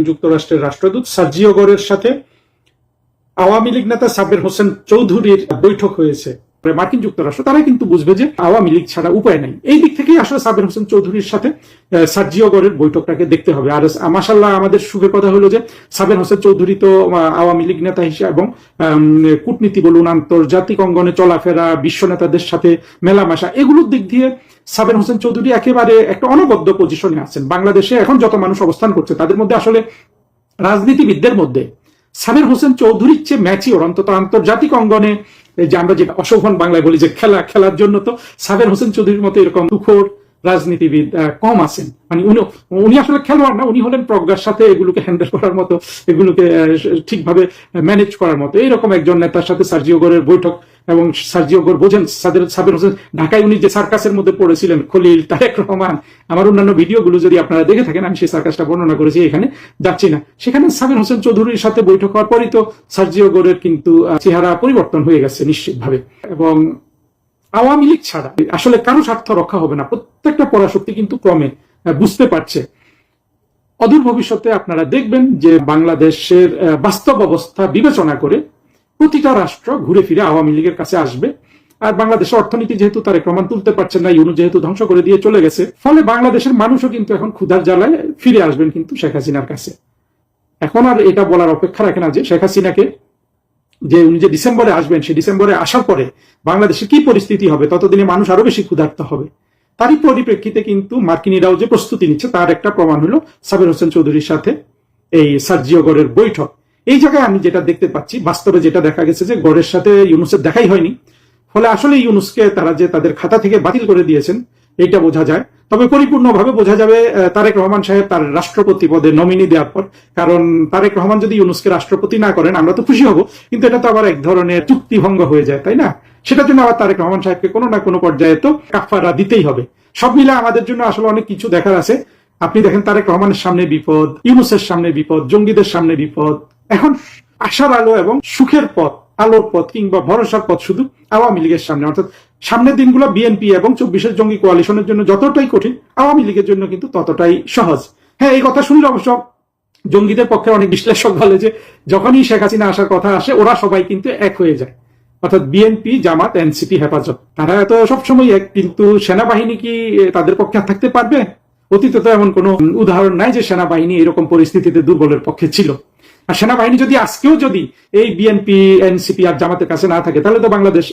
মার্কিন যুক্তরাষ্ট্রের রাষ্ট্রদূত সার্জিও গোরের সাথে আওয়ামী লীগ নেতা সাব্বির হোসেন চৌধুরীর বৈঠক হয়েছে। মার্কিন যুক্তরাষ্ট্র তারা কিন্তু বুঝবে যে আওয়ামী লীগ ছাড়া উপায় নাই। এই দিক থেকেই আসলে সাব্বির হোসেন চৌধুরীর সাথে সার্জিও গোরের বৈঠকটাকে দেখতে হবে। আর মাশাআল্লাহ আমাদের সুখের কথা হলো যে সাব্বির হোসেন চৌধুরী তো আওয়ামী লীগ নেতা হিসেবে এবং কূটনীতি বলুন, আন্তর্জাতিক অঙ্গনে চলাফেরা, বিশ্ব নেতাদের সাথে মেলামেশা, এগুলোর দিক দিয়ে সাব্বির হোসেন চৌধুরী একেবারে একটা অনবদ্য পজিশনে আছেন। বাংলাদেশে এখন যত মানুষ অবস্থান করছে তাদের মধ্যে আসলে রাজনীতিবিদদের মধ্যে সাব্বির হোসেন চৌধুরীর চেয়ে ম্যাচিওর, অন্তত আন্তর্জাতিক অঙ্গনে যে আমরা যে অশোভন বাংলায় বলি যে খেলার জন্য তো সাব্বির হোসেন চৌধুরীর মতো এরকম তুখোড় রাজনীতিবিদ কম আছেন। মানে উনি আসলে খেলোয়াড় না, উনি হলেন প্রজ্ঞার সাথে এগুলোকে হ্যান্ডেল করার মতো, এগুলোকে ঠিকভাবে ম্যানেজ করার মতো এরকম একজন নেতার সাথে সার্জিও গোরের বৈঠক। এবং সার্জিও গোর বোঝেন, সাব্বির হোসেন ঢাকায় উনি যে সার্কাসের মধ্যে পড়েছিলেন, খলিল, তারেক রহমান, আমার অন্যান্য ভিডিওগুলো যদি আপনারা দেখে থাকেন আমি সেই সার্কাসটা বর্ণনা করেছি, এখানে যাচ্ছি না। সেখানে সাব্বির হোসেন চৌধুরীর সাথে বৈঠক হওয়ার পরই তো সার্জিও গোরের কিন্তু চেহারা পরিবর্তন হয়ে গেছে নিশ্চিতভাবে। এবং আওয়ামী লীগ ছাড়া আসলে কারো স্বার্থ রক্ষা হবে না, প্রত্যেকটা পরাশক্তি কিন্তু ক্রমে বুঝতে পারছে। অদূর ভবিষ্যতে আপনারা দেখবেন যে বাংলাদেশের বাস্তব অবস্থা বিবেচনা করে প্রতিটা রাষ্ট্র ঘুরে ফিরে আওয়ামী লীগের কাছে আসবে। আর বাংলাদেশের অর্থনীতি যেহেতু তারেক রহমান তুলতে পারছেন না, ইউনূস যেহেতু ধ্বংস করে দিয়ে চলে গেছে, ফলে বাংলাদেশের মানুষও কিন্তু এখন ক্ষুধার জ্বালায় ফিরে আসবেন কিন্তু শেখ হাসিনার কাছে। এখন আর এটা বলার অপেক্ষা রাখে না যে শেখ হাসিনাকে যে উনি যে ডিসেম্বরে আসবেন, সেই ডিসেম্বরে আসার পরে বাংলাদেশে কি পরিস্থিতি হবে, ততদিনে মানুষ আরো বেশি ক্ষুধার্ত হবে। তারই পরিপ্রেক্ষিতে কিন্তু মার্কিনীরাও যে প্রস্তুতি নিচ্ছে তার একটা প্রমাণ হলো সাব্বির হোসেন চৌধুরীর সাথে এই সার্জিও গোরের বৈঠক। এই জায়গায় আমি যেটা দেখতে পাচ্ছি, বাস্তবে যেটা দেখা গেছে যে গোরের সাথে ইউনূসের দেখাই হয়নি, ফলে আসলে ইউনূসকে তারা যে তাদের খাতা থেকে বাতিল করে দিয়েছেন এইটা বোঝা যায়। তবে পরিপূর্ণভাবে বোঝা যাবে তারেক রহমান সাহেব তার রাষ্ট্রপতি পদে নমিনি দেওয়ার পর। কারণ তারেক রহমান যদি ইউনূসকে রাষ্ট্রপতি না করেন আমরা তো খুশি হব, কিন্তু এটা তো আবার এক ধরনের চুক্তিভঙ্গ হয়ে যায়, তাই না? সেটার জন্য আবার তারেক রহমান সাহেবকে কোনো না কোনো পর্যায়ে তো কাফারা দিতেই হবে। সব মিলে আমাদের জন্য আসলে অনেক কিছু দেখার আছে। আপনি দেখেন তারেক রহমানের সামনে বিপদ, ইউনূসের সামনে বিপদ, জঙ্গিদের সামনে বিপদ। এখন আশার আলো এবং সুখের পথ, আলোর পথ কিংবা ভরসার পথ শুধু আওয়ামী লীগের সামনে। অর্থাৎ সামনের দিনগুলো বিএনপি এবং 24-এর জঙ্গি কোয়ালিশনের জন্য যতটাই কঠিন, আওয়ামী লীগের জন্য কিন্তু ততটাই সহজ। হ্যাঁ, এই কথা শুনলে অবশ্য জঙ্গিদের পক্ষে অনেক বিশ্লেষক বলে যে যখনই শেখ হাসিনা আসার কথা আসে ওরা সবাই কিন্তু এক হয়ে যায়, অর্থাৎ বিএনপি, জামাত, এনসিপি, হেফাজত, তারা তো সবসময় এক। কিন্তু সেনাবাহিনী কি তাদের পক্ষে থাকতে পারবে? অতীতে তো এমন কোনো উদাহরণ নাই যে সেনাবাহিনী এরকম পরিস্থিতিতে দুর্বলের পক্ষে ছিল। আর সেনাবাহিনী যদি আজকেও যদি এই বিএনপি, এনসিপি আর জামাতের কাছে না থাকে, তাহলে তো বাংলাদেশ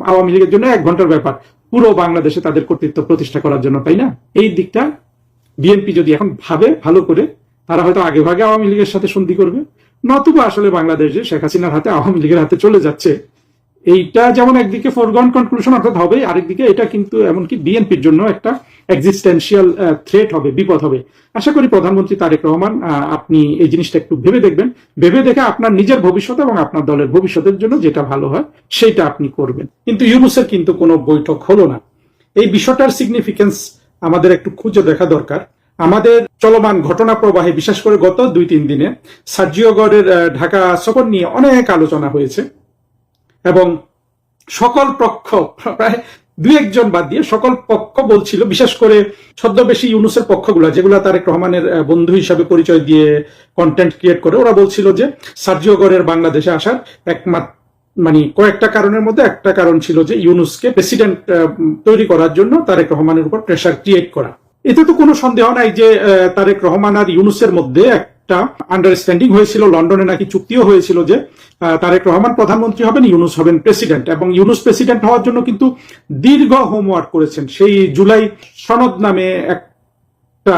আওয়ামী লীগের জন্য 1 ঘন্টার ব্যাপার পুরো বাংলাদেশে তাদের কর্তৃত্ব প্রতিষ্ঠা করার জন্য, তাই না? এই দিকটা বিএনপি যদি এখন ভাবে ভালো করে, তারা হয়তো আগে ভাগে আওয়ামী লীগের সাথে সন্ধি করবে, নতুবা আসলে বাংলাদেশ যে শেখ হাসিনার হাতে আওয়ামী লীগের হাতে চলে যাচ্ছে, এইটা যেমন একদিকে ফরগন কনক্লুশন অর্থাৎ হবে, আরেকদিকে এটা কিন্তু এমনকি বিএনপির জন্য একটা এক্সিস্টেন্সিয়াল থ্রেট হবে, বিপদ হবে। আশা করি প্রধানমন্ত্রী তারেক রহমান আপনি এই জিনিসটা একটু ভেবে দেখবেন, ভেবে দেখে আপনার নিজের ভবিষ্যৎ এবং আপনার দলের ভবিষ্যতের জন্য যেটা ভালো হয় সেটা আপনি করবেন। কিন্তু ইউনূসের কিন্তু কোনো বৈঠক হলো না। এই বিষয়টার সিগনিফিকেন্স আমাদের একটু খুঁজে দেখা দরকার। আমাদের চলমান ঘটনা প্রবাহে বিশেষ করে গত 2-3 দিনে সার্জিও গোরের ঢাকা সফর নিয়ে অনেক আলোচনা হয়েছে এবং সকল পক্ষ, প্রায় 2-1 জন বাদ দিয়ে সকল পক্ষ বলছিল, বিশেষ করে ছদ্মবেশী ইউনূসের পক্ষগুলা যেগুলা তারেক রহমানের বন্ধু হিসাবে পরিচয় দিয়ে কন্টেন্ট ক্রিয়েট করে, ওরা বলছিল যে সার্জিও গোরের বাংলাদেশে আসার কয়েকটা কারণের মধ্যে একটা কারণ ছিল যে ইউনূসকে প্রেসিডেন্ট তৈরি করার জন্য তারেক রহমানের উপর প্রেসার ক্রিয়েট করা। এতে তো কোনো সন্দেহ নাই যে তারেক রহমান আর ইউনূসের মধ্যে একটা আন্ডারস্ট্যান্ডিং হয়েছিল, লন্ডনে নাকি চুক্তিও হয়েছিল যে তারেক রহমান প্রধানমন্ত্রী হবেন, ইউনূস হবেন প্রেসিডেন্ট। এবং ইউনূস প্রেসিডেন্ট হওয়ার জন্য কিন্তু দীর্ঘ হোমওয়ার্ক করেছেন। সেই জুলাই সনদ নামে একটা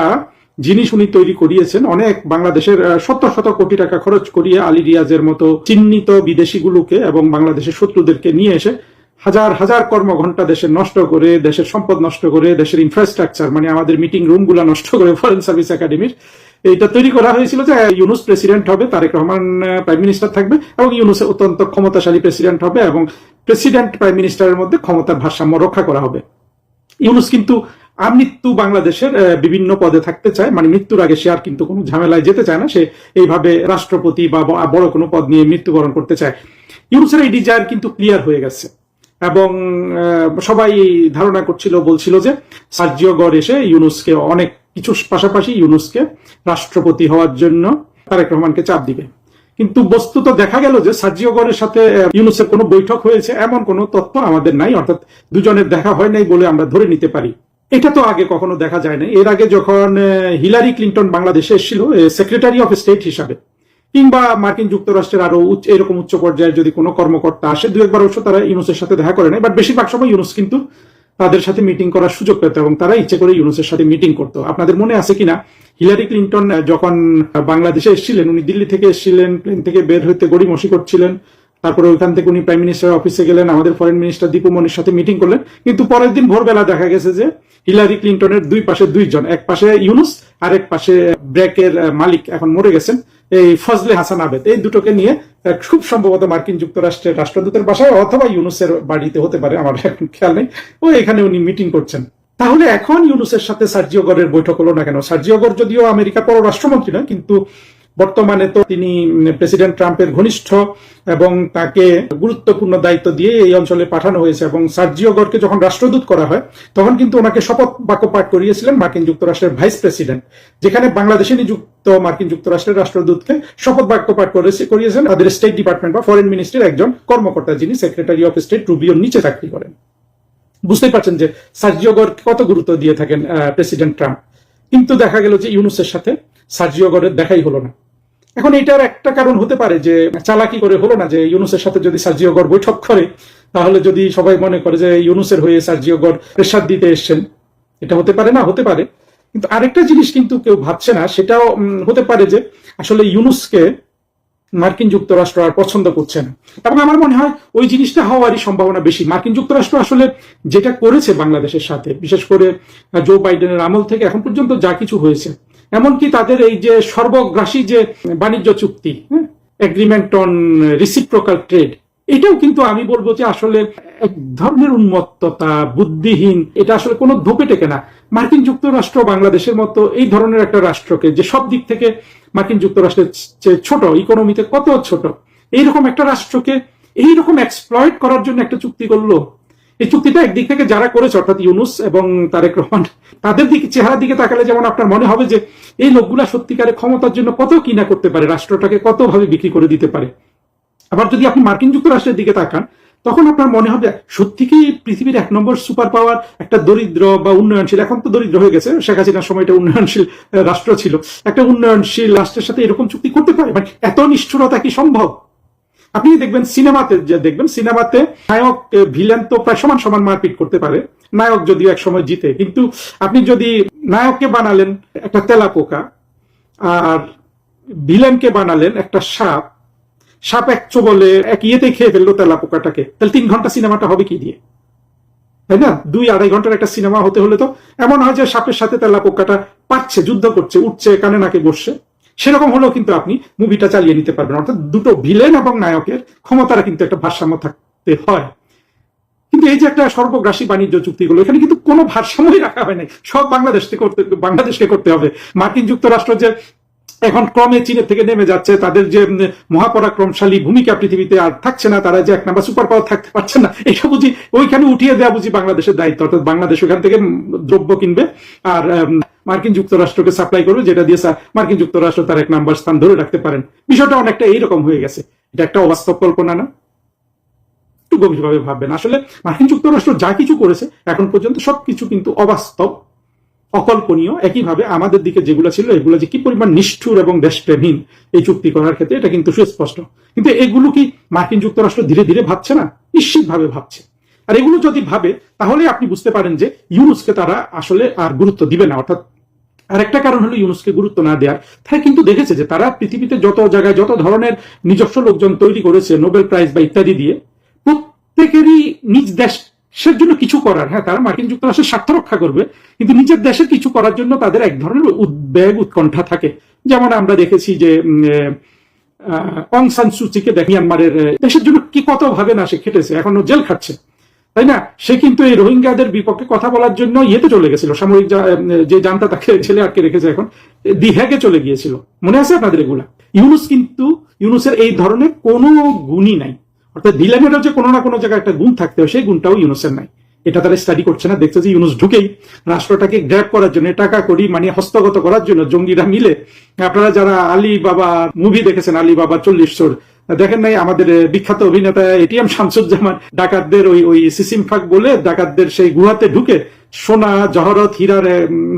জিনিস উনি তৈরি করিয়েছেন, অনেক বাংলাদেশের শত কোটি টাকা খরচ করিয়ে আলী রিয়াজের মতো চিহ্নিত বিদেশিগুলোকে এবং বাংলাদেশের শত্রুদেরকে নিয়ে এসে হাজার কর্মঘণ্টা দেশের নষ্ট করে, দেশের সম্পদ নষ্ট করে, দেশের ইনফ্রাস্ট্রাকচার আমাদের মিটিং রুম গুলা নষ্ট করে ফরেন সার্ভিস একাডেমির এইটা তৈরি করা হয়েছিল যে ইউনূস প্রেসিডেন্ট হবে, তারেক রহমান প্রাইম মিনিস্টার থাকবে এবং ইউনূস অত্যন্ত ক্ষমতাশালী প্রেসিডেন্ট হবে এবং প্রেসিডেন্ট প্রাইম মিনিস্টারের মধ্যে ক্ষমতার ভারসাম্য রক্ষা করা হবে। ইউনূস কিন্তু আমৃত্যু বাংলাদেশের বিভিন্ন পদে থাকতে চায়, মৃত্যুর আগে সে আর কিন্তু কোনো ঝামেলায় যেতে চায় না, সে এইভাবে রাষ্ট্রপতি বা বড় কোনো পদ নিয়ে মৃত্যুবরণ করতে চায়। ইউনূসের এই ডিজায়ার কিন্তু ক্লিয়ার হয়ে গেছে এবং সবাই ধারণা বলছিল যে সার্জিও গোর এসে ইউনূসকে অনেক কিছুর পাশাপাশি ইউনূসকে রাষ্ট্রপতি হওয়ার জন্য তারেক রহমানকে চাপ দিবে। কিন্তু বস্তুত দেখা গেল যে সার্জিও গরের সাথে ইউনূসের কোনো বৈঠক হয়েছে এমন কোনো তথ্য আমাদের নাই, অর্থাৎ দুজনের দেখা হয় নাই বলে আমরা ধরে নিতে পারি। এটা তো আগে কখনো দেখা যায় না। এর আগে যখন হিলারি ক্লিন্টন বাংলাদেশে এসেছিল সেক্রেটারি অফ স্টেট হিসাবে, কিংবা মার্কিন যুক্তরাষ্ট্রের আরো এরকম উচ্চ পর্যায়ে যদি কোনো কর্মকর্তা আসে, দু একবার অবশ্য তারা ইউনূসের সাথে দেখা করে নেয়, বাট বেশিরভাগ সময় ইউনূস কিন্তু তাদের সাথে মিটিং করার সুযোগ পেত এবং তারা ইচ্ছে করে ইউনূসের সাথে মিটিং করতো। আপনাদের মনে আছে কিনা, হিলারি ক্লিন্টন যখন বাংলাদেশে এসেছিলেন, উনি দিল্লি থেকে এসেছিলেন, প্লেন থেকে বের হইতে গড়িমসি করছিলেন, তারপরে ওইখান থেকে উনি প্রাইম মিনিস্টার অফিসে গেলেন, আমাদের ফরেন মিনিস্টার দীপু মনির সাথে মিটিং করলেন, কিন্তু পরের দিন ভোরবেলা দেখা গেছে যে হিলারি ক্লিন্টনের দুই পাশে দুইজন, এক পাশে ইউনূস আর এক পাশে ব্র্যাকের মালিক এখন মরে গেছেন এই ফজলে হাসান আবেদ, এই দুটোকে নিয়ে খুব সম্ভবত মার্কিন যুক্তরাষ্ট্রের রাষ্ট্রদূতের বাসায় অথবা ইউনূসের বাড়িতে হতে পারে, আমার এখন খেয়াল নেই, ও এখানে উনি মিটিং করছেন। তাহলে এখন ইউনূসের সাথে সার্জিও গরের বৈঠক হলো না কেন? সার্জিও গর যদিও আমেরিকার পররাষ্ট্রমন্ত্রী নয়, কিন্তু বর্তমানে তো তিনি প্রেসিডেন্ট ট্রাম্পের ঘনিষ্ঠ এবং তাকে গুরুত্বপূর্ণ দায়িত্ব দিয়ে এই অঞ্চলে পাঠানো হয়েছে। এবং সার্জিও গরকে যখন রাষ্ট্রদূত করা হয় তখন কিন্তু ওনাকে শপথ বাক্য পাঠ করিয়েছিলেন মার্কিন যুক্তরাষ্ট্রের ভাইস প্রেসিডেন্ট, যেখানে বাংলাদেশে নিযুক্ত মার্কিন যুক্তরাষ্ট্রের রাষ্ট্রদূতকে শপথ বাক্য পাঠ করিয়েছেন তাদের স্টেট ডিপার্টমেন্ট বা ফরেন মিনিস্ট্রির একজন কর্মকর্তা, যিনি সেক্রেটারি অফ স্টেট রুবিওর নিচে চাকরি করেন। বুঝতেই পারছেন যে সার্জিও গর কত গুরুত্ব দিয়ে থাকেন প্রেসিডেন্ট ট্রাম্প। কিন্তু দেখা গেল যে ইউনূসের সাথে সার্জিও গরের দেখাই হলো না। এখন এটার একটা কারণ হতে পারে যে চালাকি করে হলো না, যে ইউনূসের সাথে যদি সার্জিও গর বৈঠক করে তাহলে যদি সবাই মনে করে যে ইউনূসের হয়ে সার্জিও গর প্রেসার দিতে এসছেন, এটা হতে পারে না, হতে পারে। কিন্তু আরেকটা জিনিস কিন্তু কেউ ভাবছে না, সেটাও হতে পারে যে আসলে ইউনূসকে মার্কিন যুক্তরাষ্ট্র আর পছন্দ করছে না। এবং আমার মনে হয় ওই জিনিসটা হওয়ারই সম্ভাবনা বেশি। মার্কিন যুক্তরাষ্ট্র আসলে যেটা করেছে বাংলাদেশের সাথে, বিশেষ করে জো বাইডেনের আমল থেকে এখন পর্যন্ত যা কিছু হয়েছে, এমনকি তাদের এই যে সর্বগ্রাসী যে বাণিজ্য চুক্তি, এগ্রিমেন্ট অন রিসিপ্রোকাল ট্রেড, এটাও কিন্তু আমি বলবো যে আসলে এক ধরনের উন্মত্ততা, বুদ্ধিহীন, এটা আসলে কোনো ধোপে টেকে না। মার্কিন যুক্তরাষ্ট্র বাংলাদেশের মতো এই ধরনের একটা রাষ্ট্রকে, যে সব দিক থেকে মার্কিন যুক্তরাষ্ট্রের চেয়ে ছোট, ইকোনমিতে কত ছোট, এইরকম একটা রাষ্ট্রকে এইরকম এক্সপ্লয়েট করার জন্য একটা চুক্তি করলো। এই চুক্তিটা একদিক থেকে যারা করেছে, অর্থাৎ ইউনূস এবং তারেক রহমান, তাদের দিকে চেহারার দিকে তাকালে যেমন আপনার মনে হবে যে এই লোকগুলা সত্যিকারের ক্ষমতার জন্য কত কি না করতে পারে, রাষ্ট্রটাকে কত ভাবে বিক্রি করে দিতে পারে। আবার যদি আপনি মার্কিন যুক্তরাষ্ট্রের দিকে তাকান তখন আপনার মনে হবে সত্যি কি পৃথিবীর এক নম্বর সুপার পাওয়ার একটা দরিদ্র বা উন্নয়নশীল, এখন তো দরিদ্র হয়ে গেছে, শেখ হাসিনার সময় এটা উন্নয়নশীল রাষ্ট্র ছিল, একটা উন্নয়নশীল রাষ্ট্রের সাথে এরকম চুক্তি করতে পারে? মানে এত নিষ্ঠুরতা কি সম্ভব? আপনি দেখবেন সিনেমাতে, সিনেমাতে নায়ক ভিলেন তো প্রায় সমান সমান মারপিট করতে পারে, নায়ক যদিও এক সময় জিতে, কিন্তু আপনি যদি নায়ককে বানালেন একটা তেলাপোকা আর ভিলেনকে বানালেন একটা সাপ, সাপ এক চোবলে এক ইয়েতে খেয়ে ফেললো তেলাপোকাটাকে, তাহলে 3 ঘন্টা সিনেমাটা হবে কি দিয়ে? তাই না? 2-2.5 ঘন্টার একটা সিনেমা হতে হলে তো এমন হয় যে সাপের সাথে তেলাপোকাটা পাচ্ছে, যুদ্ধ করছে, উঠছে, কানে নাকে বসছে, সেরকম হলেও কিন্তু আপনি মুভিটা চালিয়ে নিতে পারবেন। অর্থাৎ দুটো ভিলেন এবং নায়কের ক্ষমতারা কিন্তু একটা ভারসাম্য থাকতে হয়। কিন্তু এই যে একটা সর্বগ্রাসী বাণিজ্য চুক্তিগুলো, এখানে কিন্তু কোনো ভারসাম্যই রাখা হয় নাই, সব বাংলাদেশকে করতে হবে। মার্কিন যুক্তরাষ্ট্র যে এখন ক্রমে চীনের থেকে নেমে যাচ্ছে, তাদের যে মহাপরাক্রমশালী ভূমিকা পৃথিবীতে আর থাকছে না, তারা যে এক নাম্বার সুপার পাওয়ার থাকতে পারছে না, এটা বুঝি ওইখানে উঠিয়ে দেওয়া বুঝি বাংলাদেশের দায়িত্ব। অর্থাৎ বাংলাদেশ ওখান থেকে দ্রব্য কিনবে আর মার্কিন যুক্তরাষ্ট্রকে সাপ্লাই করবে, যেটা দিয়ে মার্কিন যুক্তরাষ্ট্র তার 1 নাম্বার স্থান ধরে রাখতে পারেন। বিষয়টা অনেকটা এইরকম হয়ে গেছে। এটা একটা অবাস্তব কল্পনা না? একটু গভীরভাবে ভাববেন। আসলে মার্কিন যুক্তরাষ্ট্র যা কিছু করেছে এখন পর্যন্ত সবকিছু কিন্তু অবাস্তব, অকল্পনীয়। একইভাবে আমাদের দিকে যেগুলো ছিল, এগুলো যে কি পরিমাণ নিষ্ঠুর এবং দেশপ্রেমহীন এই চুক্তি করার ক্ষেত্রে, এটা কিন্তু সুস্পষ্ট। কিন্তু এগুলো কি মার্কিন যুক্তরাষ্ট্র ধীরে ধীরে ভাবছে না? নিশ্চিতভাবে ভাবছে। আর এগুলো যদি ভাবে তাহলে আপনি বুঝতে পারেন যে ইউনূসকে তারা আসলে আর গুরুত্ব দিবে না। অর্থাৎ আরেকটা কারণ হলো ইউনূসকে গুরুত্ব না দেওয়ার, তারা কিন্তু দেখেছে যে তারা পৃথিবীতে যত জায়গায় যত ধরনের নিজস্ব লোকজন তৈরি করেছে নোবেল প্রাইজ বা ইত্যাদি দিয়ে, প্রত্যেকেরই নিজ দেশের জন্য কিছু করার, হ্যাঁ তারা মার্কিন যুক্তরাষ্ট্রের স্বার্থ রক্ষা করবে, কিন্তু নিজের দেশের কিছু করার জন্য তাদের এক ধরনের উদ্বেগ, উৎকণ্ঠা থাকে। যেমন আমরা দেখেছি যে অং সান সুচিকে মিয়ানমারের দেশের জন্য কি কত ভাবে না সে খেটেছে, এখনো জেল খাটছে, তাই না? সে কিন্তু এই রোহিঙ্গাদের বিপক্ষে কথা বলার জন্য ইয়েতে চলে গেছিল, সামরিক যে জান্তা তাকে ছেলে আটকে রেখেছে, এখন দি হেগে চলে গিয়েছিল। মনে আছে আপনাদের এগুলা? ইউনূসের এই ধরনের কোনো গুণই নাই। অর্থাৎ ভিলেনেরও যে কোনো না কোনো জায়গায় একটা গুণ থাকতে হয়, সেই গুণটাও ইউনূসের নাই। এটা তারা স্টাডি করছে না, দেখছে যে ইউনুস ঢুকেই রাষ্ট্রটাকে গ্র্যাব করার জন্য, টাকা করি মানে হস্তগত করার জন্য জঙ্গিরা মিলে, আপনারা যারা আলী বাবা মুভি দেখেছেন, আলী বাবা 40 চোর দেখেন নাই, আমাদের বিখ্যাত অভিনেতা এটিএম শামসুজ্জামান ডাকাতদের ওই সিসিম ফাঁক বলে ডাকাতদের সেই গুহাতে ঢুকে সোনা জহরত হীরার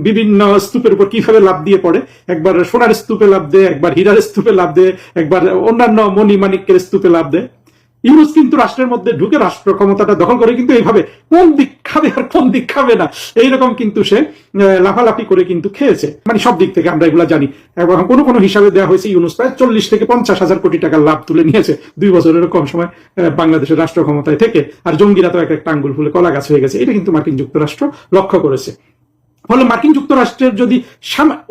বিভিন্ন স্তূপের উপর কিভাবে লাফ দিয়ে পড়ে, একবার সোনার স্তূপে লাফ দেয়, একবার হীরার স্তূপে লাফ দেয়, একবার অন্যান্য মণি মাণিক্যের স্তূপে লাফ দেয়। ইউনুস কিন্তু রাষ্ট্রের মধ্যে ঢুকে রাষ্ট্র ক্ষমতাটা দখল করে কিন্তু এইভাবে কোন দিক খাবে আর কোন দিক খাবে না এইরকম কিন্তু সে লাফালাফি করে কিন্তু খেয়েছে, মানে সব দিক থেকে আমরা এগুলা জানি। এবং কোনো কোনো হিসাবে দেওয়া হয়েছে ইউনুস প্রায় 40 থেকে 50,000 কোটি টাকার লাভ তুলে নিয়েছে 2 বছরের কম সময় বাংলাদেশের রাষ্ট্র ক্ষমতায় থেকে। আর জঙ্গিরা তো একটা আঙ্গুল ফুলে কলা গাছ হয়ে গেছে, এটা কিন্তু মার্কিন যুক্তরাষ্ট্র লক্ষ্য করেছে। ফলে মার্কিন যুক্তরাষ্ট্রের যদি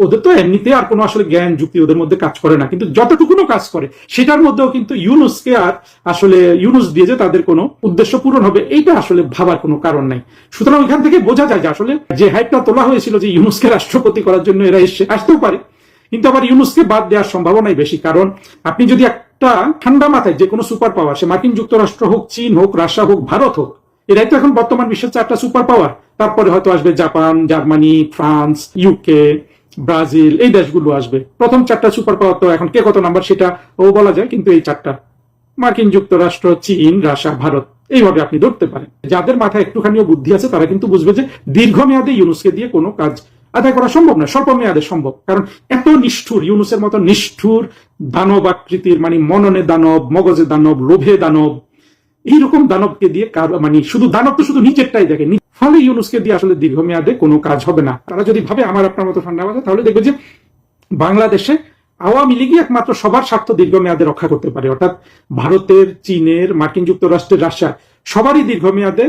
ওদের তো এমনিতে আর কোনো আসলে জ্ঞান যুক্তি ওদের মধ্যে কাজ করে না, কিন্তু যতটুকুনো কাজ করে সেটার মধ্যেও কিন্তু ইউনুসকে আর আসলে ইউনুস দিয়ে যে তাদের কোনো উদ্দেশ্য পূরণ হবে এইটা আসলে ভাবার কোনো কারণ নাই। সুতরাং এখান থেকে বোঝা যায় যে আসলে যে হাইপটা তোলা হয়েছিল যে ইউনুসকে রাষ্ট্রপতি করার জন্য এরা আসতেও পারে, কিন্তু আবার ইউনুসকে বাদ দেওয়ার সম্ভাবনাই বেশি। কারণ আপনি যদি একটা ঠান্ডা মাথায় যে কোনো সুপার পাওয়ার, সে মার্কিন যুক্তরাষ্ট্র হোক, চীন হোক, রাশিয়া হোক, ভারত হোক, এরাই তো এখন বর্তমান বিশ্বের 4টা সুপার পাওয়ার। তারপরে হয়তো আসবে Japan, Germany, France, UK, Brazil, এই দেশগুলো আসবে। প্রথম 4টা সুপার পাওয়ার তো এখন কে কত নাম্বার সেটা ও বলা যায়, কিন্তু এই 4টা মার্কিন যুক্তরাষ্ট্র, চীন, রাশিয়া, ভারত, এইভাবে আপনি ধরতে পারেন। যাদের মাথায় একটুখানিও বুদ্ধি আছে তারা কিন্তু বুঝবে যে দীর্ঘমেয়াদে ইউনুসকে দিয়ে কোনো কাজ আদায় করা সম্ভব না, স্বল্প মেয়াদে সম্ভব। কারণ এত নিষ্ঠুর, ইউনুসের মতো নিষ্ঠুর দানব আকৃতির, মানে মননে দানব, মগজে দানব, লোভে দানব, এইরকম দানবকে দিয়ে মানে শুধু দানব তো শুধু নিচেরটাই দেখে, ফলে ইউনুসকে দিয়ে আসলে দীর্ঘমেয়াদে কোনো কাজ হবে না। তারা যদি ভাবে আমার আপনার মতো ঠান্ডা মাথায়, তাহলে দেখবে যে বাংলাদেশে আওয়ামী লীগই একমাত্র সবার স্বার্থ দীর্ঘমেয়াদে রক্ষা করতে পারে। অর্থাৎ ভারতের, চীনের, মার্কিন যুক্তরাষ্ট্রের, রাশিয়া সবারই দীর্ঘমেয়াদে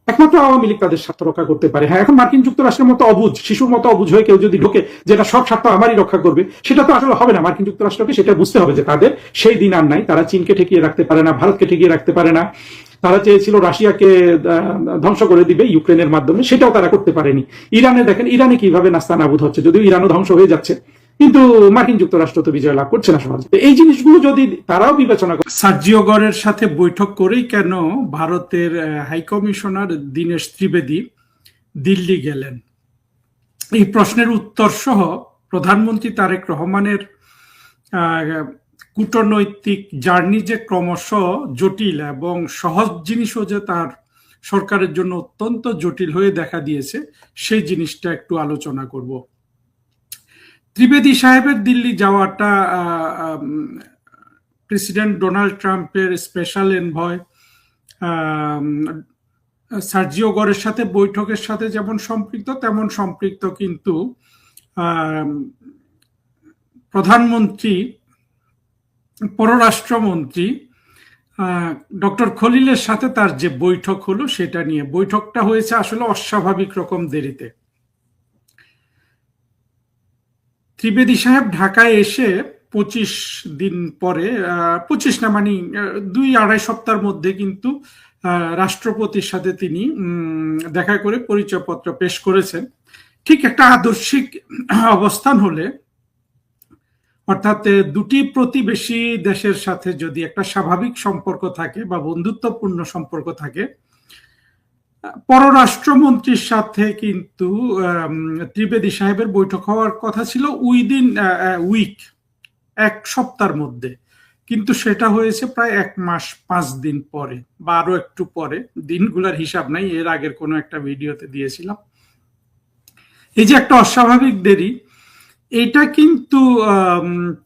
একমাত্র আওয়ামী লীগ তাদের স্বার্থ রক্ষা করতে পারে। হ্যাঁ, এখন মার্কিন যুক্তরাষ্ট্রের মতো অবুঝ, শিশুর মতো অবুঝ হয়ে কেউ যদি ঢোকে যেটা সব স্বার্থ আমারই রক্ষা করবে, সেটা তো আসলে হবে না। মার্কিন যুক্তরাষ্ট্রকে সেটা বুঝতে হবে যে তাদের সেই দিন আর নাই। তারা চীনকে ঠেকিয়ে রাখতে পারে না, ভারতকে ঠেকিয়ে রাখতে পারে না। তারা চেয়েছিল রাশিয়াকে ধ্বংস করে দিবে ইউক্রেনের মাধ্যমে, সেটাও তারা করতে পারেনি। ইরানে দেখেন, ইরানে কিভাবে নাস্তানাবুদ হচ্ছে, যদিও ইরানও ধ্বংস হয়ে যাচ্ছে, কিন্তু মার্কিন যুক্তরাষ্ট্র তো বিজয় লাভ করছে না সমাজে। এই জিনিসগুলো যদি তারাও বিবেচনা করে। সার্জিও গরের সাথে বৈঠক করেই কেন ভারতের হাইকমিশনার দীনেশ ত্রিবেদী দিল্লি গেলেন, এই প্রশ্নের উত্তর সহ প্রধানমন্ত্রী তারেক রহমানের কূটনৈতিক জার্নি যে ক্রমশ জটিল এবং সহজ জিনিসও যে তার সরকারের জন্য অত্যন্ত জটিল হয়ে দেখা দিয়েছে, সেই জিনিসটা একটু আলোচনা করব। ত্রিবেদী সাহেবের দিল্লি যাওয়াটা প্রেসিডেন্ট ডোনাল্ড ট্রাম্পের স্পেশাল এনভয় সার্জিও গরের সাথে বৈঠকের সাথে যেমন সম্পৃক্ত, তেমন সম্পৃক্ত কিন্তু প্রধানমন্ত্রী, পররাষ্ট্রমন্ত্রী ডক্টর খলিলের সাথে তার যে বৈঠক হলো সেটা নিয়ে। বৈঠকটা হয়েছে আসলে অস্বাভাবিক রকম দেরিতে। ত্রিবেদী সাহেব ঢাকায় এসে 25 দিন পরে, 25 না মানে 2-2.5 সপ্তাহের মধ্যে কিন্তু রাষ্ট্রপতির সাথে তিনি দেখা করে পরিচয়পত্র পেশ করেছেন। ঠিক একটা আদর্শিক অবস্থান হলে, অর্থাৎ দুটি প্রতিবেশী দেশের সাথে যদি একটা স্বাভাবিক সম্পর্ক থাকে বা বন্ধুত্বপূর্ণ সম্পর্ক থাকে, পররাষ্ট্রমন্ত্রীর সাথে কিন্তু ত্রিবেদী সাহেবের বৈঠক হওয়ার কথা ছিল উইদিন উইক, 1 সপ্তাহের মধ্যে, কিন্তু সেটা হয়েছে প্রায় 1 মাস 5 দিন পরে বা আরো একটু পরে। দিনগুলার হিসাব নাই, এর আগের কোনো একটা ভিডিওতে দিয়েছিলাম। এই যে একটা অস্বাভাবিক দেরি, এটা কিন্তু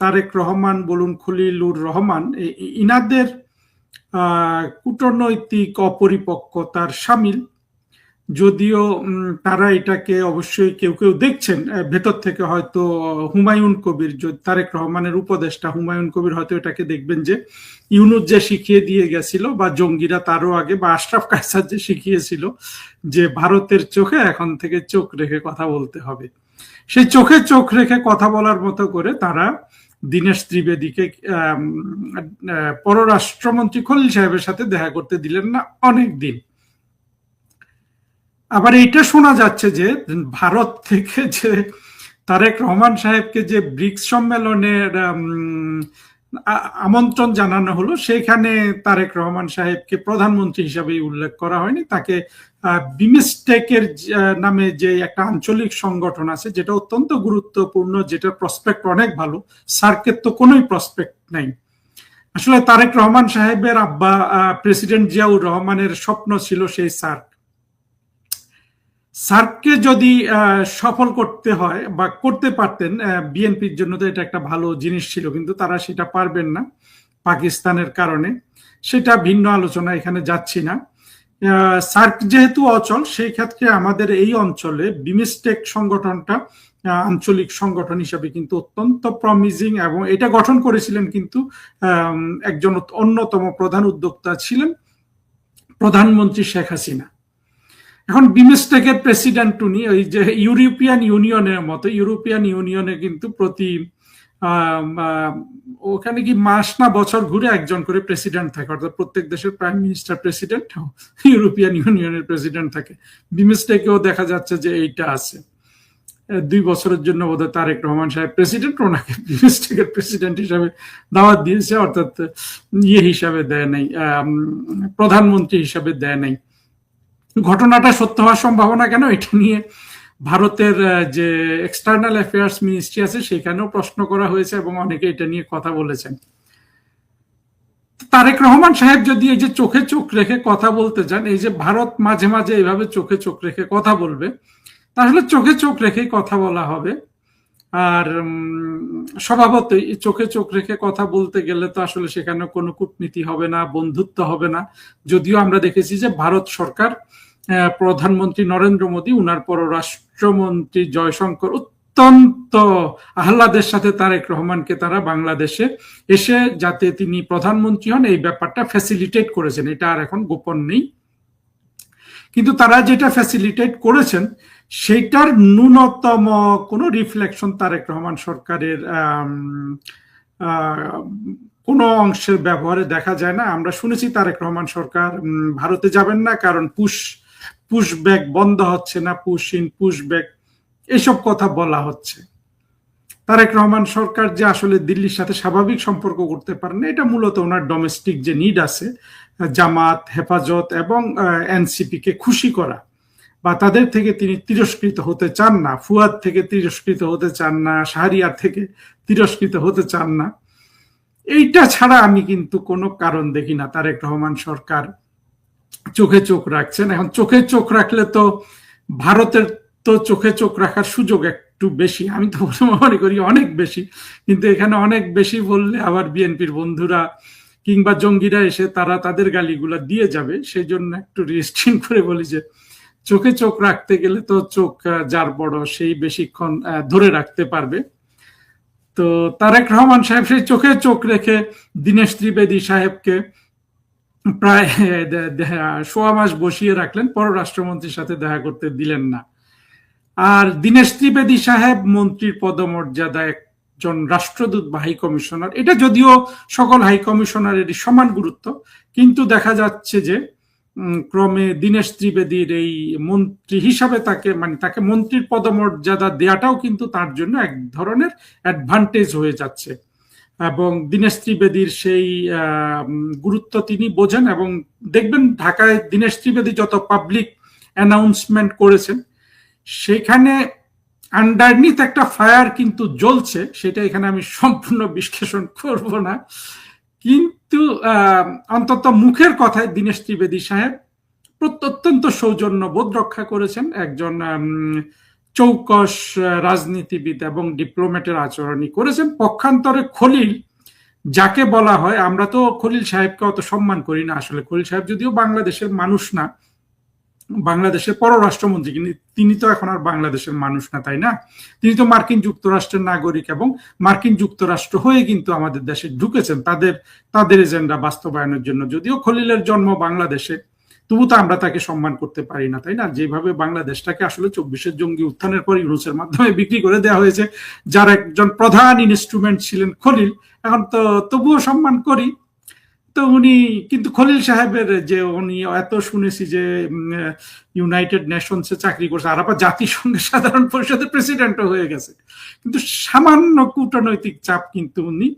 তারেক রহমান বলুন, খলিলুর রহমান, ইনাদের কূটনৈতিক অপরিপক্কতার শামিল। যদিও তারা এটাকে অবশ্যই কেউ কেউ দেখছেন ভেতর থেকে, হয়তো হুমায়ুন কবির, তারেক রহমানের উপদেষ্টা হুমায়ুন কবির হয়তো এটাকে দেখবেন যে ইউনুস যে শিখিয়ে দিয়ে গেছিল, বা জঙ্গিরা তারও আগে, বা আশরাফ কায়সার যে শিখিয়েছিল যে ভারতের চোখে এখন থেকে চোখ রেখে কথা বলতে হবে, সেই চোখে চোখ রেখে কথা বলার মতো করে তারা দীনেশ ত্রিবেদীকে পররাষ্ট্রমন্ত্রী খলিল সাহেবের সাথে দেখা করতে দিলেন না অনেক দিন। আবার এইটা শোনা যাচ্ছে যে ভারত থেকে যে তারেক রহমান সাহেবকে যে ব্রিক্স সম্মেলনের আমন্ত্রণ জানানো হলো, সেখানে তারেক রহমান সাহেবকে প্রধানমন্ত্রী হিসাবে উল্লেখ করা হয়নি, তাকে বিমস্টেকের নামে যে একটা আঞ্চলিক সংগঠন আছে যেটা অত্যন্ত গুরুত্বপূর্ণ, যেটা প্রসপেক্ট অনেক ভালো, সার্কের তো কোনোই প্রসপেক্ট নাই। আসলে তারেক রহমান সাহেবের আব্বা প্রেসিডেন্ট জিয়াউর রহমানের স্বপ্ন ছিল সেই সার্ককে যদি সফল করতে হয় বা করতে পারতেন, বিএনপির জন্য তো এটা একটা ভালো জিনিস ছিল, কিন্তু তারা সেটা পারবেন না পাকিস্তানের কারণে। সেটা ভিন্ন আলোচনা, এখানে যাচ্ছি না। সার্ক যেহেতু অচল, সেই ক্ষেত্রে আমাদের এই অঞ্চলে বিমস্টেক সংগঠনটা আঞ্চলিক সংগঠন হিসাবে কিন্তু অত্যন্ত প্রমিজিং, এবং এটা গঠন করেছিলেন কিন্তু একজন অন্যতম প্রধান উদ্যোক্তা ছিলেন প্রধানমন্ত্রী শেখ হাসিনা। এখন বিমস্টেকের প্রেসিডেন্ট উনি, ওই যে ইউরোপিয়ান ইউনিয়নের মতো, ইউরোপিয়ান ইউনিয়নে কিন্তু প্রতি ওখানে কি মাস না বছর ঘুরে একজন করে প্রেসিডেন্ট থাকে, অর্থাৎ প্রত্যেক দেশের প্রাইম মিনিস্টার প্রেসিডেন্ট, ইউরোপিয়ান ইউনিয়নের প্রেসিডেন্ট থাকে। বিমস্টেকেও দেখা যাচ্ছে যে এইটা আছে। 2 বছরের জন্য বোধহয় তারেক রহমান সাহেব প্রেসিডেন্ট, ওনাকে বিমস্টেকের প্রেসিডেন্ট হিসাবে দাওয়াত দিয়েছে, অর্থাৎ হিসাবে দেয় নাই, প্রধানমন্ত্রী হিসাবে দেয় নাই। ঘটনাটা সত্য হওয়ার সম্ভাবনা কেন, এটা নিয়ে ভারতের যে এক্সটার্নাল অ্যাফেয়ার্স মিনিস্ট্রি আছে সেখানেও প্রশ্ন করা হয়েছে এবং অনেকে এটা নিয়ে কথা বলেছেন। তারেক রহমান সাহেব যদি এই যে চোখে চোখ রেখে কথা বলতে চান, এই যে ভারত মাঝে মাঝে এইভাবে চোখে চোখ রেখে কথা বলবে, তাহলে চোখে চোখ রেখেই কথা বলা হবে। আর স্বভাবতই চোখে চোখ রেখে কথা বলতে গেলে তো আসলে সেখানে কোনো কূটনীতি হবে না, বন্ধুত্ব হবে না। যদিও আমরা দেখেছি যে ভারত সরকার, প্রধানমন্ত্রী নরেন্দ্র মোদী, উনার পররাষ্ট্রমন্ত্রী জয়শঙ্কর অত্যন্ত আহ্লাদের সাথে তারেক রহমানকে তারা বাংলাদেশে এসে যাতে তিনি প্রধানমন্ত্রী হন এই ব্যাপারটা ফ্যাসিলিটেট করেছেন, এটা আর এখন গোপন নেই। কিন্তু তারা যেটা ফ্যাসিলিটেট করেছেন সেটার ন্যূনতম কোনো রিফ্লেকশন তারেক রহমান সরকারের কোনো অংশের ব্যবহারে দেখা যায় না। আমরা শুনেছি তারেক রহমান সরকার ভারতে যাবেন না, কারণ পুশব্যাক বন্ধ হচ্ছে না, পুশ ইন পুশব্যাক এসব কথা বলা হচ্ছে। তারেক রহমান সরকার যে আসলে দিল্লির সাথে স্বাভাবিক সম্পর্ক করতে পারেন না, এটা মূলত ওনার ডোমেস্টিক যে নিড আছে, জামাত, হেফাজত এবং এনসিপি কে খুশি করা, বা তাদের থেকে তিনি তিরস্কৃত হতে চান না, ফুয়াদ থেকে তিরস্কৃত হতে চান না, শাহরিয়ার থেকে তিরস্কৃত হতে চান না। এইটা ছাড়া আমি কিন্তু কোনো কারণ দেখি না তারেক রহমান সরকার চোখে চোখ রাখছেন। এখন চোখে চোখ রাখলে তো ভারতের তো চোখে চোখ রাখার সুযোগ একটু বেশি, আমি তো মনে করি অনেক বেশি, কিন্তু এখানে অনেক বেশি বললে আবার বিএনপির বন্ধুরা কিংবা জঙ্গিরা এসে তারা তাদের গালিগুলা দিয়ে যাবে, সেই জন্য একটু রেস্ট্রিক্ট করে বলি যে চোখে চোখ রাখতে গেলে তো চোখ যার বড় সেই বেশিক্ষণ ধরে রাখতে পারবে। তো তারেক রহমান সাহেব সেই চোখে চোখ রেখে দীনেশ ত্রিবেদী সাহেবকে প্রায় 1.5 মাস বসিয়ে রাখলেন, পররাষ্ট্রমন্ত্রীর সাথে দেখা করতে দিলেন না। আর দীনেশ ত্রিবেদী সাহেব মন্ত্রীর পদমর্যাদা একজন রাষ্ট্রদূত বা হাই কমিশনার, এটা যদিও সকল হাই কমিশনারেরই সমান গুরুত্ব, কিন্তু দেখা যাচ্ছে যে ক্রমে দীনেশ ত্রিবেদীর এই মন্ত্রী হিসাবে তাকে মন্ত্রীর পদমর্যাদা দেওয়াটাও কিন্তু তার জন্য এক ধরনের অ্যাডভান্টেজ হয়ে যাচ্ছে। এবং দীনেশ ত্রিবেদীর সেই গুরুত্ব তিনি বোঝেন, এবং দেখবেন ঢাকায় দীনেশ ত্রিবেদী যত পাবলিক অ্যানাউন্সমেন্ট করেছেন সেখানে আন্ডারনিথ একটা ফায়ার কিন্তু জ্বলছে, সেটা এখানে আমি সম্পূর্ণ বিশ্লেষণ করব না, কিন্তু অন্তত মুখের কথায় দীনেশ ত্রিবেদী সাহেব অত্যন্ত সৌজন্য বোধ রক্ষা করেছেন, একজন চৌকস রাজনীতিবিদ এবং ডিপ্লোম্যাটের আচরণই করেছেন। পক্ষান্তরে খলিল, যাকে বলা হয়, আমরা তো খলিল সাহেবকে অত সম্মান করি না, আসলে খলিল সাহেব যদিও বাংলাদেশের মানুষ না, বাংলাদেশের পররাষ্ট্রমন্ত্রী, কিন্তু তিনি তো এখন আর বাংলাদেশের মানুষ না, তাই না? তিনি তো মার্কিন যুক্তরাষ্ট্রের নাগরিক, এবং মার্কিন যুক্তরাষ্ট্র হয়ে কিন্তু আমাদের দেশে ঢুকেছেন তাদের এজেন্ডা বাস্তবায়নের জন্য। যদিও খলিলের জন্ম বাংলাদেশে, তবু তো আমরা তাকে সম্মান করতে পারি না, তাই না? যেভাবে বাংলাদেশটাকে আসলে 24-এর জঙ্গি উত্থানের পর ইউনূসের মাধ্যমে বিক্রি করে দেওয়া হয়েছে, যার একজন প্রধান ইনস্ট্রুমেন্ট ছিলেন খলিল, এখন তো তবুও সম্মান করি। তো উনি কিন্তু খলিল সাহেবের যে উনি এত শুনেছি যে ইউনাইটেড নেশনসে চাকরি করছে, আর আবার জাতিসংঘের সাধারণ পরিষদের প্রেসিডেন্টও হয়ে গেছে, কিন্তু সামান্য কূটনৈতিক চাপ কিন্তু উনি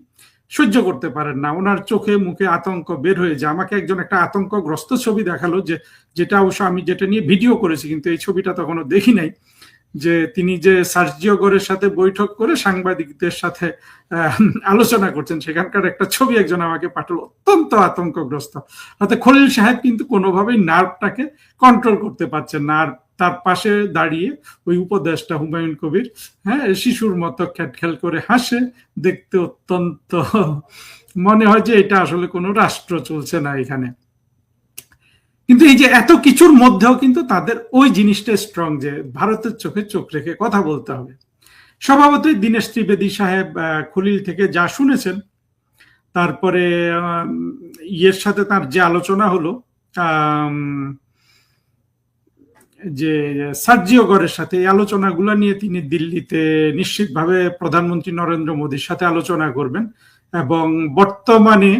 সহ্য করতে পারেন না, ওনার চোখে মুখে আতঙ্ক বের হয়ে যায়। আমাকে একজন একটা আতঙ্কগ্রস্ত ছবি দেখালো, যেটা অবশ্য আমি যেটা নিয়ে ভিডিও করেছি, কিন্তু এই ছবিটা তখনও দেখি নাই, যে তিনি যে সার্জিও গোরের সাথে বৈঠক করে সাংবাদিকদের সাথে আলোচনা করছেন, সেখানকার একটা ছবি একজন আমাকে পাঠালো, অত্যন্ত আতঙ্কগ্রস্ত। অর্থাৎ খলিল সাহেব কিন্তু কোনোভাবেই নার্ভটাকে কন্ট্রোল করতে পারছেন না। আর তার পাশে দাঁড়িয়ে ওই উপদেষ্টা হুমায়ুন কবির, হ্যাঁ, শিশুর মতো খ্যাটখ্যাল করে হাসে, দেখতে অত্যন্ত মনে হয় যে এটা আসলে কোনো রাষ্ট্র চলছে না এখানে। কিন্তু এই যে এত কিছুর মধ্যেও কিন্তু তাদের ওই জিনিসটা স্ট্রং, যে ভারতের চোখে চোখ রেখে কথা বলতে হবে। স্বভাবতই দীনেশ ত্রিবেদী সাহেব খলিল থেকে যা শুনেছেন, তারপরে ইয়ের সাথে তার যে আলোচনা হলো, যে সার্জিও গরের সাথে, এই আলোচনাগুলো নিয়ে তিনি দিল্লিতে নিশ্চিতভাবে প্রধানমন্ত্রী নরেন্দ্র মোদীর সাথে আলোচনা করবেন। এবং বর্তমানে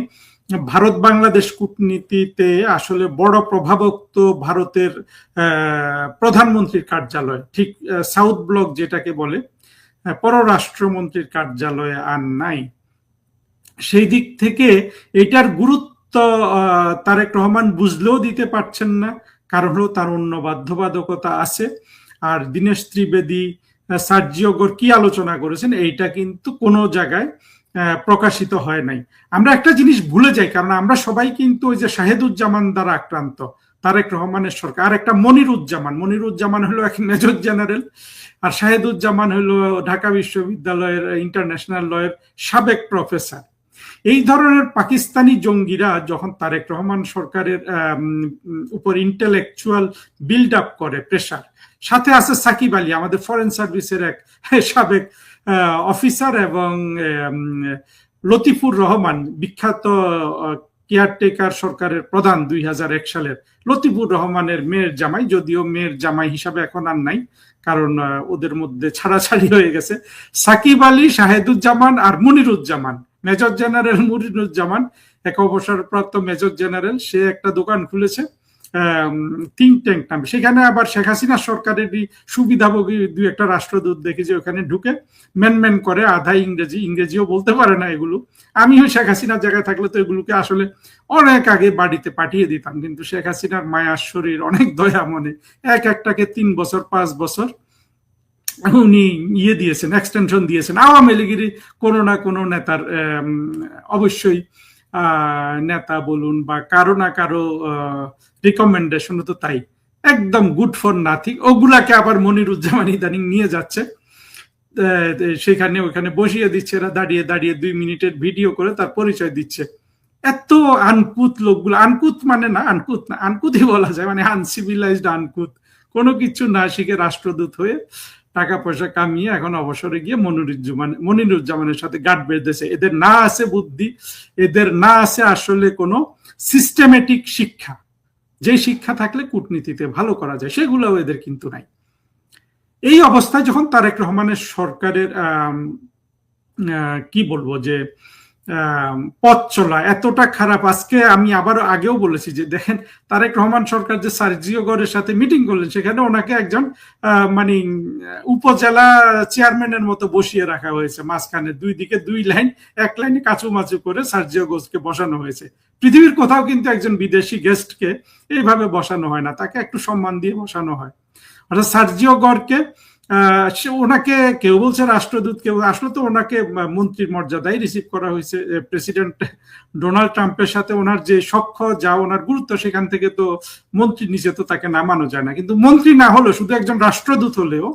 ভারত বাংলাদেশ কূটনীতিতে আসলে বড় প্রভাবক তো ভারতের প্রধানমন্ত্রীর কার্যালয়, ঠিক সাউথ ব্লক যেটাকে বলে, পররাষ্ট্রমন্ত্রীর কার্যালয়ে আর নাই। সেই দিক থেকে এটার গুরুত্ব তারেক রহমান বুঝলেও দিতে পারছেন না, কারণ হলো তার অন্য বাধ্যবাধকতা আছে। আর দীনেশ ত্রিবেদী সার্জিও গোর কি আলোচনা করেছেন এইটা কিন্তু কোনো জায়গায় প্রকাশিত হয় নাই। আমরা একটা জিনিস ভুলে যাই, কারণ আমরা সবাই কিন্তু ওই যে শাহেদুজ্জামান দ্বারা আক্রান্ত, তারেক রহমানের সরকার। আর একটা মনিরুজ্জামান হলো এক মেজর জেনারেল, আর শাহেদুজ্জামান হলো ঢাকা বিশ্ববিদ্যালয়ের ইন্টারন্যাশনাল লয়ের সাবেক প্রফেসর। এই ধরনের পাকিস্তানি জঙ্গিরা যখন তারেক রহমান সরকারের উপর ইন্টেলেকচুয়াল বিল্ড আপ করে, প্রেশার, সাথে আছে সাকিব আলী, আমাদের ফরেন সার্ভিসের এক সাবেক অফিসার, এবং লতিফুর রহমান, বিখ্যাত কেয়ারটেকার সরকারের প্রধান 2001 সালের লতিফুর রহমানের মেয়ের জামাই, যদিও মেয়ের জামাই হিসাবে এখন আর নাই, কারণ ওদের মধ্যে ছাড়াছাড়ি হয়ে গেছে। সাকিব আলী, শাহেদুজ্জামান আর মনিরুজ্জামান, মেজর জেনারেল মনিরুজ্জামান এক অবসরপ্রাপ্ত মেজর জেনারেল, সে একটা দোকান খুলেছে থিঙ্ক ট্যাঙ্ক নামে। সেখানে আবার শেখ হাসিনা সরকারেরই সুবিধাভোগী দুই একটা রাষ্ট্রদূত দেখি যে ওখানে ঢুকে ম্যান করে, আধা ইংরেজিও বলতে পারে না এগুলো। আমিও শেখ হাসিনার জায়গায় থাকলে তো এগুলোকে আসলে অনেক আগে বাড়িতে পাঠিয়ে দিতাম, কিন্তু শেখ হাসিনার মায়ার শরীর, অনেক দয়া মনে, একটাকে 3 বছর 5 বছর উনি দিয়েছেন, এক্সটেনশন দিয়েছেন। আওয়ামী লীগের কোনো না কোনো নেতার, অবশ্যই নেতা বলুন বা কারো না কারো রিকমেন্ডেশন, তো তাই একদম গুড ফর নাথিং। ওগুলাকে আবার মনিরুজ্জামান ইদানিং নিয়ে যাচ্ছে, সেখানে ওখানে বসিয়ে দিচ্ছে, এরা দাঁড়িয়ে দাঁড়িয়ে 2 মিনিটের ভিডিও করে তার পরিচয় দিচ্ছে। এত আনকুত লোকগুলো, আনকুত মানে না, আনকুতই বলা যায়, মানে আনসিভিলাইজড আনকুত, কোনো কিছু না শিখে রাষ্ট্রদূত হয়ে টাকা পয়সা কামিয়ে এখন অবসরে গিয়ে মনিরুজ্জামানের সাথে গাঁট বেঁধেছে। এদের না আছে বুদ্ধি, এদের না আছে আসলে কোনো সিস্টেমেটিক শিক্ষা, যে শিক্ষা থাকলে কূটনীতিতে ভালো করা যায়, সেগুলোও এদের কিন্তু নাই। এই অবস্থায় যখন তারেক রহমানের সরকারের কি বলবো, যে পথ চলা এতটা খারাপ, আজকে আমি আবার আগেও বলেছি যে দেখেন, তারেক রহমান সরকার যে সার্জিও গরের সাথে মিটিং করলেন, সেখানে ওনাকে একজন মানে উপজেলা চেয়ারম্যানের মতো বসিয়ে রাখা হয়েছে, মাঝখানে 2 দিকে 2 লাইন, এক লাইনে কাচুমাচু করে সার্জিও গোরকে বসানো হয়েছে। পৃথিবীর কোথাও কিন্তু একজন বিদেশি গেস্টকে এইভাবে বসানো হয় না, তাকে একটু সম্মান দিয়ে বসানো হয়। অর্থাৎ সার্জিও গরকে ওনাকে কেউ বলছে রাষ্ট্রদূত, কেউ আসলে তো ওনাকে মন্ত্রীর মর্যাদায় রিসিভ করা হয়েছে। প্রেসিডেন্ট ডোনাল্ড ট্রাম্পের সাথে ওনার যে সখ্য, যা ওনার গুরুত্ব, সেখান থেকে তো মন্ত্রীর নিচে তো তাকে নামানো যায় না। কিন্তু মন্ত্রী না হলেও, শুধু একজন রাষ্ট্রদূত হলেও,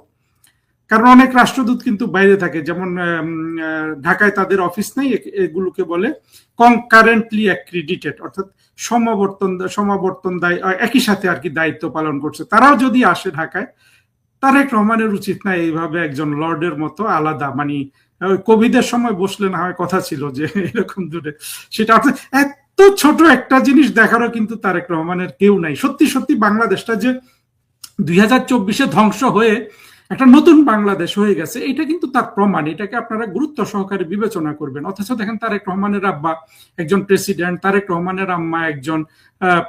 কারণ অনেক রাষ্ট্রদূত কিন্তু বাইরে থাকে, যেমন ঢাকায় তাদের অফিস নেই, এগুলোকে বলে কনকারেন্টলি অ্যাক্রিডিটেড, অর্থাৎ সমাবর্তন একই সাথে আর কি দায়িত্ব পালন করছে। তারাও যদি আসে ঢাকায়, তারেক রহমানের উচিত না এইভাবে একজন লর্ডের মতো আলাদা, মানে কোভিডের সময় বসলে না হয় কথা ছিল যে এরকম দূরে, সেটা অর্থাৎ এত ছোট একটা জিনিস দেখারও কিন্তু তারেক রহমানের কেউ নাই। সত্যি সত্যি বাংলাদেশটা যে 2024-এ ধ্বংস হয়ে একটা নতুন বাংলাদেশ হয়ে গেছে, এটা কিন্তু তার প্রমাণ। এটাকে আপনারা গুরুত্ব সহকারে বিবেচনা করবেন। অথচ দেখেন, তারেক রহমানের আব্বা একজন প্রেসিডেন্ট, তারেক রহমানের আম্মা একজন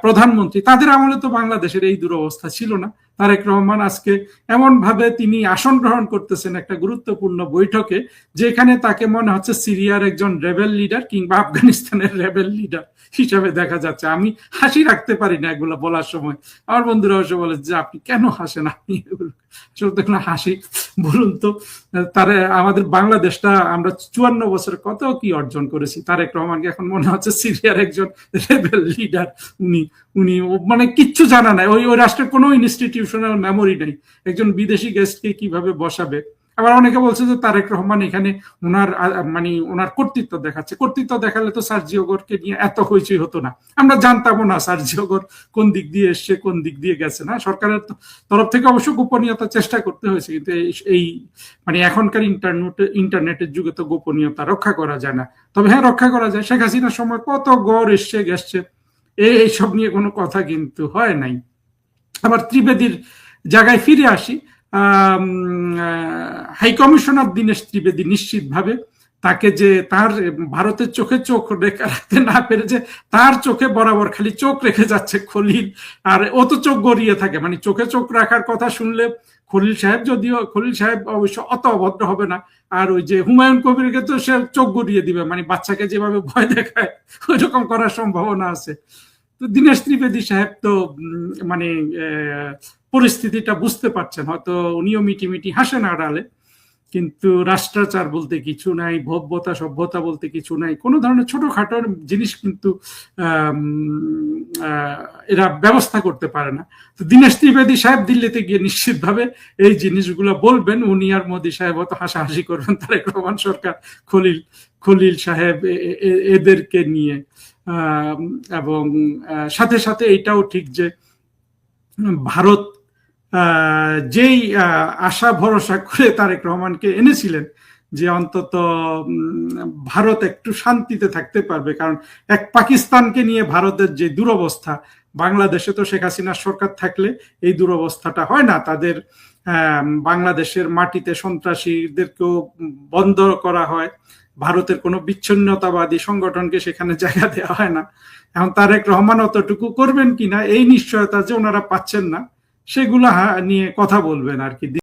প্রধানমন্ত্রী, তাদের আমলে তো বাংলাদেশের এই দুরবস্থা ছিল না। তারেক রহমান আজকে এমন ভাবে তিনি আসন গ্রহণ করতেছেন একটা গুরুত্বপূর্ণ বৈঠকে, যেখানে তাকে মনে হচ্ছে সিরিয়ার একজন রেবেল লিডার কিংবা আফগানিস্তানের রেবেল লিডার হিসাবে দেখা যাচ্ছে। আমি হাসি রাখতে পারি না এগুলো বলার সময়। আমার বন্ধুরা অবশ্য বলে যে আপনি কেন হাসেন, আপনি আসলে হাসি বলুন তো। তারা আমাদের বাংলাদেশটা আমরা 54 বছর কত কি অর্জন করেছি, তারেক রহমানকে এখন মনে হচ্ছে সিরিয়ার একজন রেবেল লিডার। উনি উনি মানে কিচ্ছু জানা নাই, ওই ওই রাষ্ট্রের কোনো ইনস্টিটিউশনাল মেমোরি নেই, একজন বিদেশি গেস্টকে কিভাবে বসাবে। আবার অনেকে বলছে যে তারেক রহমান এখানে ওনার মানে ওনার কর্তৃত্ব দেখাচ্ছে। কর্তৃত্ব দেখালে তো সার্জিও গোরকে নিয়ে এত হইচই হতো না, আমরা জানতামও না সার্জিও গোর কোন দিক দিয়ে এসছে কোন দিক দিয়ে গেছে। না, সরকারের তরফ থেকে অবশ্য গোপনীয়তা চেষ্টা করতে হয়েছে, কিন্তু এই মানে এখনকার ইন্টারনেটের যুগে তো গোপনীয়তা রক্ষা করা যায় না। তবে হ্যাঁ, রক্ষা করা যায়। শেখ হাসিনার সময় কত গড় এসছে গেছে, এইসব নিয়ে কোনো কথা কিন্তু হয় নাই। আবার ত্রিবেদীর জায়গায় ফিরে আসি। হাই কমিশনার দীনেশ ত্রিবেদী নিশ্চিতভাবে তাকে যে তার ভারতের চোখে চোখ রেখে রাখতে না পেরে যে তার চোখে বরাবর খালি চোখ রেখে যাচ্ছে খলিল, আর ও তো চোখ গড়িয়ে থাকে, মানে চোখে চোখ রাখার কথা শুনলে খলিল সাহেব, যদিও খলিল সাহেব অবশ্য অত অভদ্র হবে না, আর ওই যে হুমায়ুন কবিরকে তো সে চোখ গড়িয়ে দিবে, মানে বাচ্চাকে যেভাবে ভয় দেখায় ওই রকম করার সম্ভাবনা আছে। তো দীনেশ ত্রিবেদী সাহেব তো মানে পরিস্থিতিটা বুঝতে পারছেন, হয়তো উনিও মিটিমিটি হাসেন আড়ালে, কিন্তু রাষ্ট্রাচার বলতে কিছু নাই, ভব্যতা সভ্যতা বলতে কিছু নাই, কোনো ধরনের ছোটখাটো জিনিস কিন্তু এরা ব্যবস্থা করতে পারে না। তো দীনেশ ত্রিবেদী সাহেব দিল্লিতে গিয়ে নিশ্চিতভাবে এই জিনিসগুলো বলবেন, উনি আর মোদী সাহেব হয়তো হাসাহাসি করবেন তারেক রহমান সরকার, খলিল সাহেব এদেরকে নিয়ে। এবং সাথে সাথে এটাও ঠিক যে ভারত যেই আশা ভরসা করে তারেক রহমানকে এনেছিলেন যে অন্তত ভারত একটু শান্তিতে থাকতে পারবে, কারণ এক পাকিস্তানকে নিয়ে ভারতের যে দুরবস্থা, বাংলাদেশে তো শেখ হাসিনার সরকার থাকলে এই দুরবস্থাটা হয় না। তাদের বাংলাদেশের মাটিতে সন্ত্রাসীদেরকেও বন্ধ করা হয়, ভারতের কোনো বিচ্ছিন্নতাবাদী সংগঠনকে সেখানে জায়গা দেওয়া হয় না। এখন তারেক রহমান অতটুকু করবেন কিনা এই নিশ্চয়তা যে ওনারা পাচ্ছেন না, সেগুলা নিয়ে কথা বলবেন আর কি।